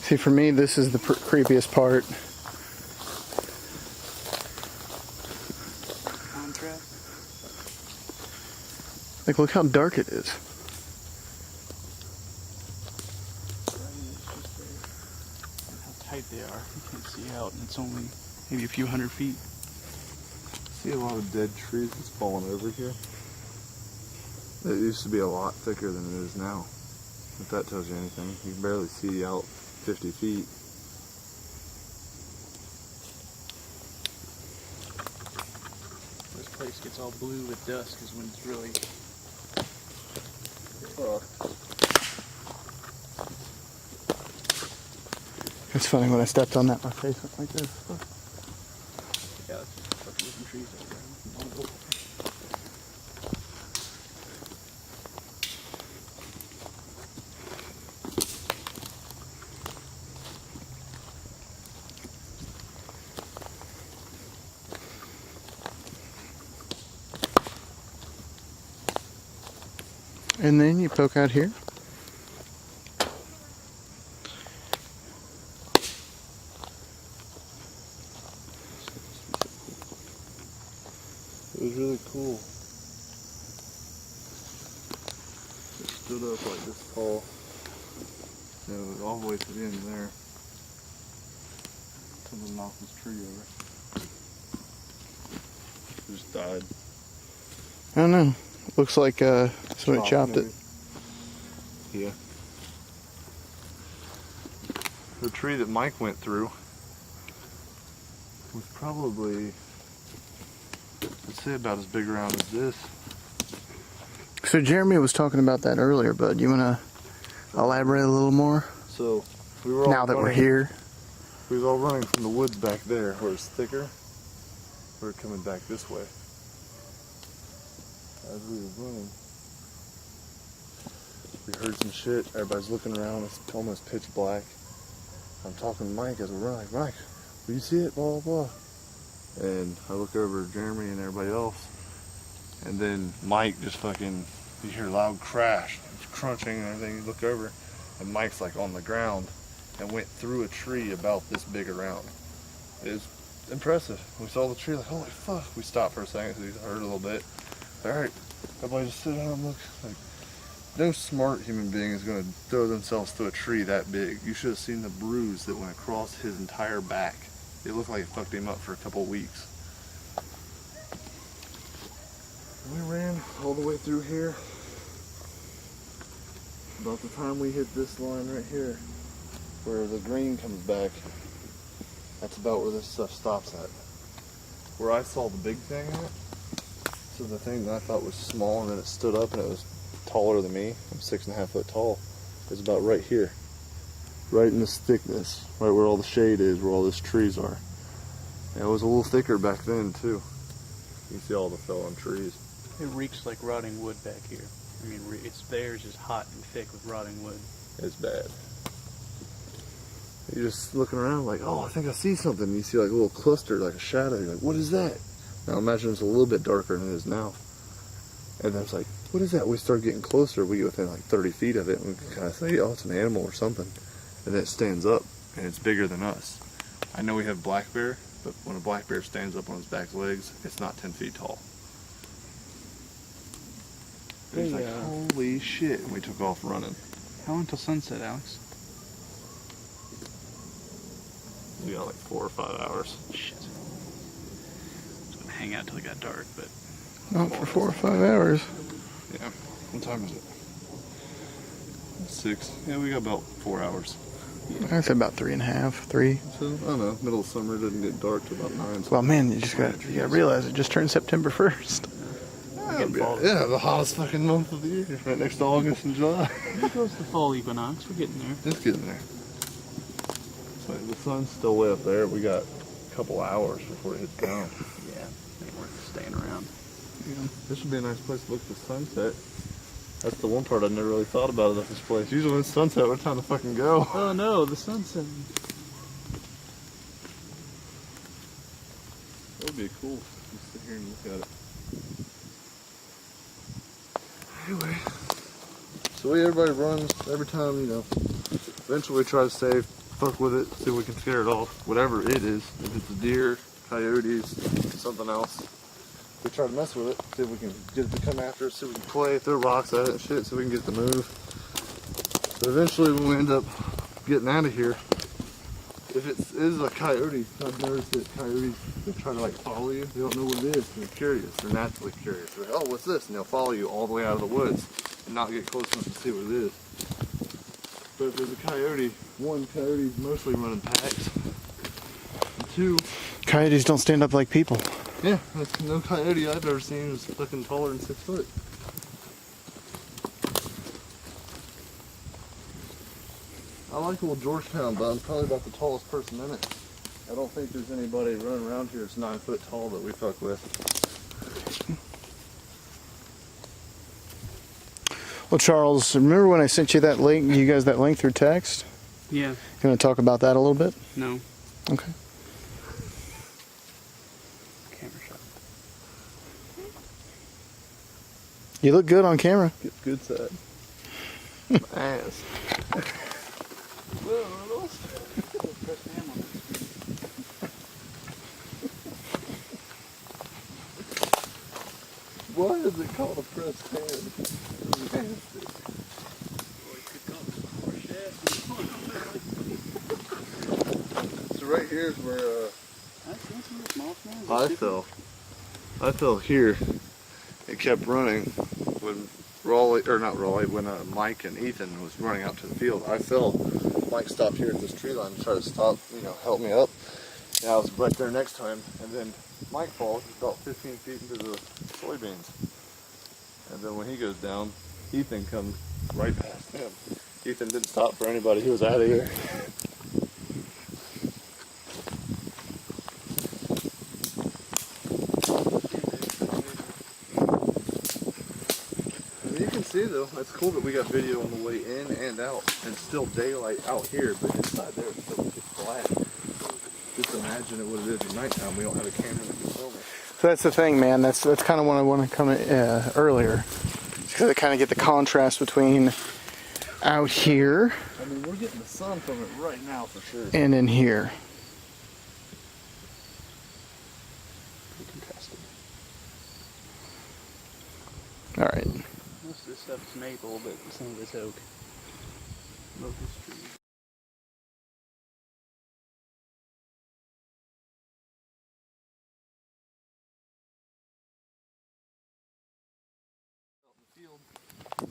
See, for me, this is the creepiest part. Contrast. Like, look how dark it is. How tight they are. You can't see out, and it's only maybe a few hundred feet. See a lot of dead trees that's fallen over here? It used to be a lot thicker than it is now. If that tells you anything. You can barely see out 50 feet. This place gets all blue at dusk is when it's really... It's funny, when I stepped on that, my face went like this. Yeah, it's just fucking looking trees over there. And then you poke out here. It was really cool. It stood up like this tall. And it was all the way to the end there. Someone knocked this tree over. It just died. I don't know. Looks like somebody chopped maybe. it. Yeah. The tree that Mike went through was probably, I'd say, about as big around as this. So Jeremy was talking about that earlier, bud. You want to elaborate a little more? So we were all Now that we're running- here. We was all running from the woods back there where it's thicker. We were coming back this way. As we were running, we heard some shit. Everybody's looking around. It's almost pitch black. I'm talking to Mike as we're running. Like, Mike, will you see it? Blah, blah, blah. And I look over at Jeremy and everybody else. And then Mike just fucking, you hear a loud crash. It's crunching and everything. You look over and Mike's like on the ground and went through a tree about this big around. It was impressive. We saw the tree like, holy fuck. We stopped for a second because we heard a little bit. Alright, everybody just sit down and look. Like, no smart human being is going to throw themselves through a tree that big. You should have seen the bruise that went across his entire back. It looked like it fucked him up for a couple of weeks. We ran all the way through here. About the time we hit this line right here, where the green comes back, that's about where this stuff stops at. Where I saw the big thing at, so the thing that I thought was small and then it stood up and it was taller than me, I'm 6.5 foot tall, is about right here. Right in this thickness, right where all the shade is, where all these trees are. And it was a little thicker back then too. You can see all the fallen trees. It reeks like rotting wood back here. I mean, it's theirs is hot and thick with rotting wood. It's bad. You're just looking around like, oh, I think I see something. You see like a little cluster, like a shadow. You're like, what is that? Now imagine it's a little bit darker than it is now. And then it's like, what is that? We start getting closer. We get within like 30 feet of it and we can kind of say, oh, it's an animal or something. And then it stands up and it's bigger than us. I know we have black bear, but when a black bear stands up on its back legs, it's not 10 feet tall. It's like, holy shit. And we took off running. How long till sunset, Alex? We got like 4 or 5 hours. Shit. I was gonna hang out till it got dark, but... Not for 4 or 5 hours. Yeah. What time is it? 6. Yeah, we got about 4 hours. I'd say about 3.5, 3. So, I don't know. Middle of summer, it doesn't get dark till about 9. So Well, man, you gotta realize it just turned September 1st. yeah, the hottest fucking month of the year. Right next to August and July. Here goes the fall equinox. We're getting there. It's getting there. So the sun's still way up there. We got a couple hours before it hits down. Yeah, ain't worth staying around. Yeah. This would be a nice place to look at the sunset. That's the one part I never really thought about about this place. Usually when it's sunset, we're trying to fucking go. Oh no, the sunset. That would be cool. Just sit here and look at it. Anyway, so everybody runs every time, you know. Eventually we try to stay fuck with it, see if we can scare it off. Whatever it is, if it's a deer, coyotes, something else. We try to mess with it, see if we can get it to come after us, see if we can play, throw rocks at it and shit, so we can get it to move. But eventually when we end up getting out of here, if it is a coyote, I've noticed that coyotes, they try to like follow you. They don't know what it is. They're curious. They're naturally curious. They're like, oh, what's this? And they'll follow you all the way out of the woods and not get close enough to see what it is. But if there's a coyote, one, coyotes mostly running packs. And two, Coyotes don't stand up like people. yeah, there's no coyote I've ever seen is fucking taller than 6 foot. I like old Georgetown, but I'm probably about the tallest person in it. I don't think there's anybody running around here that's 9 foot tall that we fuck with. Well, Charles, remember when I sent you that link, you guys that link through text? Yeah. You want to talk about that a little bit? No. Okay. Camera shot. You look good on camera. Get good side. Ass. Why is it called a pressed hand? So right here is where I fell here. It kept running when when Mike and Ethan was running out to the field. I fell. Mike stopped here at this tree line to try to stop, help me up. And I was right there next to him, and then Mike falls about 15 feet into the soybeans. And then when he goes down, Ethan comes right past him. Ethan didn't stop for anybody. He was out of here. You can see though, it's cool that we got video on the way in and out, and still daylight out here, but inside there it's still black. Just imagine what it is at nighttime. We don't have a camera that can film it. So that's the thing, man. That's kind of when I want to come in, earlier. Because I kind of get the contrast between out here I mean, we're getting the sun from it right now for sure. and in here. Pretty contrasted. All right. Most of this stuff is maple, but some of it's oak. Locust tree.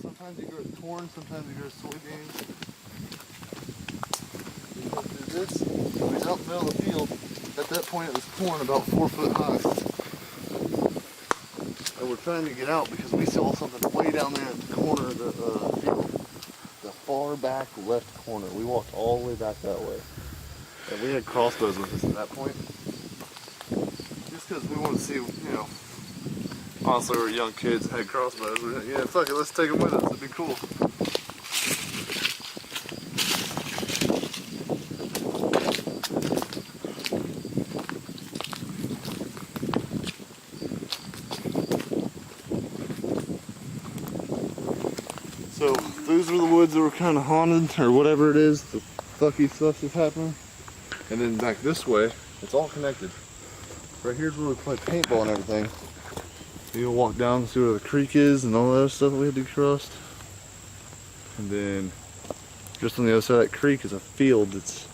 Sometimes he grows corn, sometimes he grows soybeans. He goes through this, so he's out in the middle of the field. At that point it was corn about 4 foot high. And we're trying to get out because we saw something way down there at the corner of the field. The far back left corner. We walked all the way back that way. And we had crossbows with us at that point. Just because we wanted to see, honestly, we were young kids, had crossbows. We were like, yeah, fuck it, let's take them with us. It'd be cool. So those were the woods that were kind of haunted, or whatever it is. The fucky stuff is happening. And then back this way, it's all connected. Right here's where we play paintball and everything. You can walk down and see where the creek is and all that other stuff that we had to cross. And then just on the other side of that creek is a field that's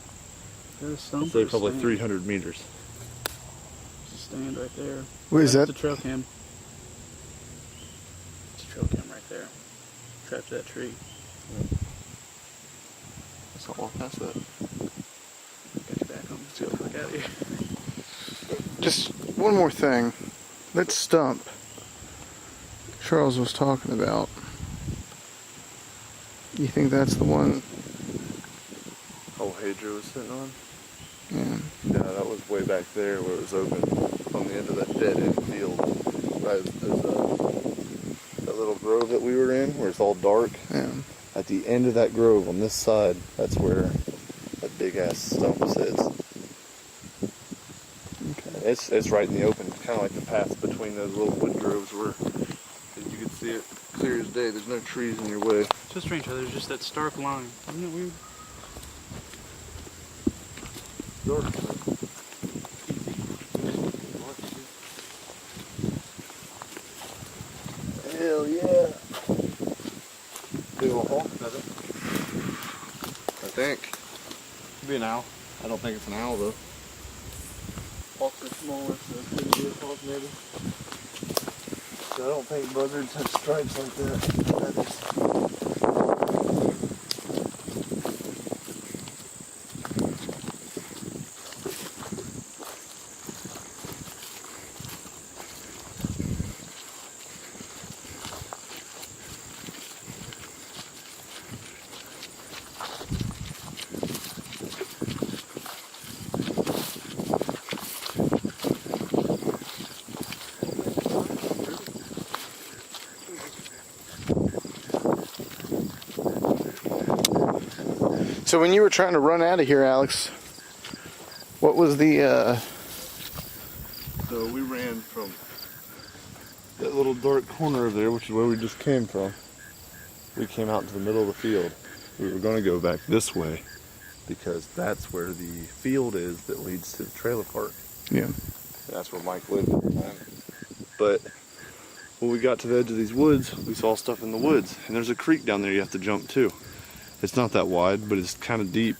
say probably 300 meters. There's a stand right there. What is That's that? the trail cam. It's a trail cam right there. Trapped to that tree. Let's not walk past that. Got your back on. Let's get the fuck out of here. Just one more thing. That stump Charles was talking about. You think that's the one? Oh, Hadra was sitting on? Yeah. Yeah, that was way back there where it was open on the end of that dead end field. There's that little grove that we were in where it's all dark. Yeah. At the end of that grove on this side, that's where that big ass stump sits. Okay. It's right in the open, kind of like the path between those little wood groves where you can see it clear as day. There's no trees in your way. It's so strange how there's just that stark line. Isn't it weird? Dark. Hell yeah. Big old hawk feather. I think. Could be an owl. I don't think it's an owl though. Hawks are smaller, so it could be a hawk maybe. So I don't think buzzards have stripes like that. So when you were trying to run out of here, Alex, what was the So we ran from that little dark corner over there, which is where we just came from. We came out into the middle of the field. We were going to go back this way because that's where the field is that leads to the trailer park. Yeah. That's where Mike lived at the time. But when we got to the edge of these woods, we saw stuff in the woods. And there's a creek down there you have to jump to. It's not that wide, but it's kind of deep.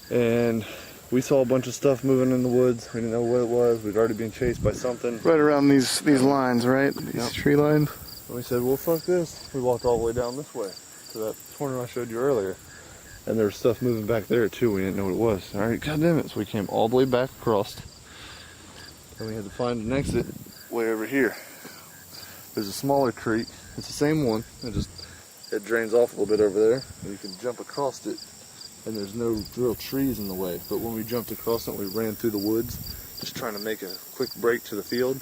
And we saw a bunch of stuff moving in the woods. We didn't know what it was. We'd already been chased by something. right around these lines, right? These Yep. tree lines. And we said, well, fuck this. We walked all the way down this way to that corner I showed you earlier. And there was stuff moving back there too. We didn't know what it was. All right, God damn it. So we came all the way back across. And we had to find an exit way over here. There's a smaller creek. It's the same one. It drains off a little bit over there. And you can jump across it. And there's no real trees in the way. But when we jumped across it, we ran through the woods, just trying to make a quick break to the field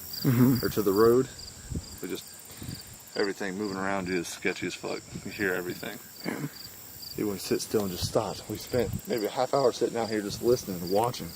or to the road. Everything moving around you is sketchy as fuck. You hear everything. Yeah. You want to sit still and just stop. We spent maybe a half hour sitting out here just listening and watching.